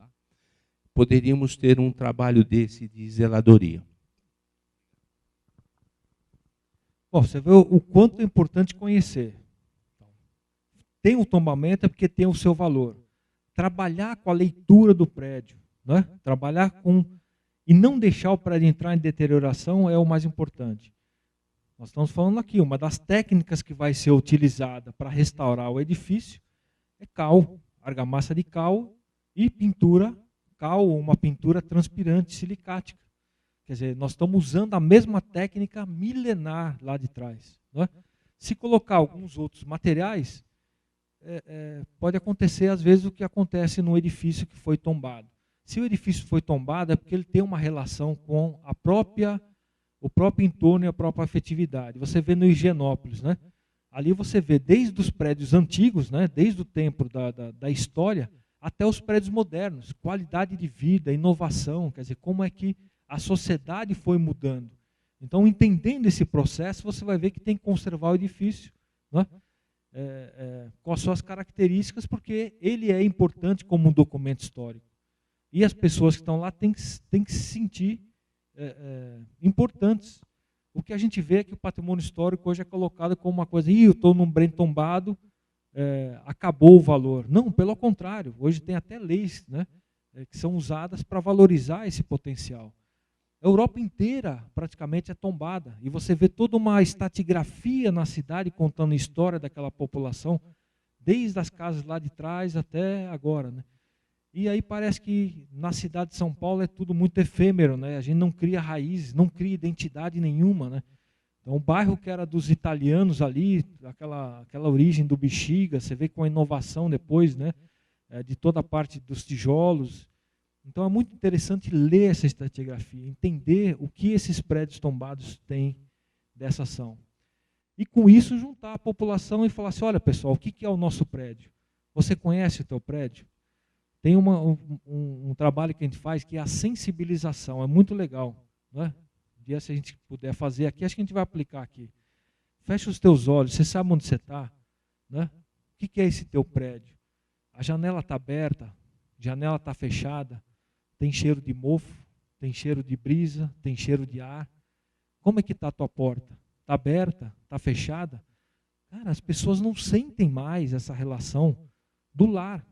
poderíamos ter um trabalho desse de zeladoria. Bom, você vê o quanto é importante conhecer. Tem o tombamento é porque tem o seu valor. Trabalhar com a leitura do prédio, né? Trabalhar com... E não deixar o prédio entrar em deterioração é o mais importante. Nós estamos falando aqui, uma das técnicas que vai ser utilizada para restaurar o edifício é cal, argamassa de cal e pintura, cal ou uma pintura transpirante silicática. Quer dizer, nós estamos usando a mesma técnica milenar lá de trás. Não é? Se colocar alguns outros materiais, pode acontecer às vezes o que acontece no edifício que foi tombado. Se o edifício foi tombado é porque ele tem uma relação com o próprio entorno e a própria afetividade. Você vê no Higienópolis, né? Ali você vê desde os prédios antigos, né? Desde o tempo da história, até os prédios modernos, qualidade de vida, inovação, quer dizer, como é que a sociedade foi mudando. Então, entendendo esse processo, você vai ver que tem que conservar o edifício, né? Com as suas características, porque ele é importante como um documento histórico. E as pessoas que estão lá têm que se sentir importantes. O que a gente vê é que o patrimônio histórico hoje é colocado como uma coisa, eu estou num bem tombado, acabou o valor. Não, pelo contrário, hoje tem até leis, né, que são usadas para valorizar esse potencial. A Europa inteira praticamente é tombada, e você vê toda uma estratigrafia na cidade contando a história daquela população, desde as casas lá de trás até agora, né? E aí parece que na cidade de São Paulo é tudo muito efêmero, né? A gente não cria raízes, não cria identidade nenhuma, né? Então o bairro que era dos italianos ali, aquela origem do Bexiga, você vê com a inovação depois, né? De toda a parte dos tijolos. Então é muito interessante ler essa estratigrafia, entender o que esses prédios tombados têm dessa ação. E com isso juntar a população e falar assim, olha pessoal, o que é o nosso prédio? Você conhece o teu prédio? Tem um trabalho que a gente faz que é a sensibilização, é muito legal. Não é? Um dia, se a gente puder fazer aqui, acho que a gente vai aplicar aqui. Fecha os teus olhos, você sabe onde você está? Né? O que é esse teu prédio? A janela está aberta, a janela está fechada, tem cheiro de mofo, tem cheiro de brisa, tem cheiro de ar. Como é que está a tua porta? Está aberta? Está fechada? Cara, as pessoas não sentem mais essa relação do lar.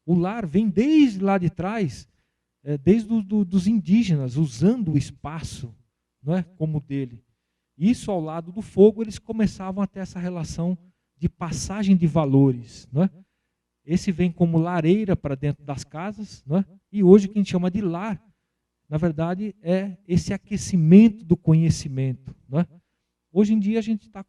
O lar vem desde lá de trás, desde dos indígenas, usando o espaço, não é, como dele. Isso ao lado do fogo, eles começavam a ter essa relação de passagem de valores. Não é? Esse vem como lareira para dentro das casas, não é? E hoje o que a gente chama de lar, na verdade, é esse aquecimento do conhecimento. Não é? Hoje em dia a gente está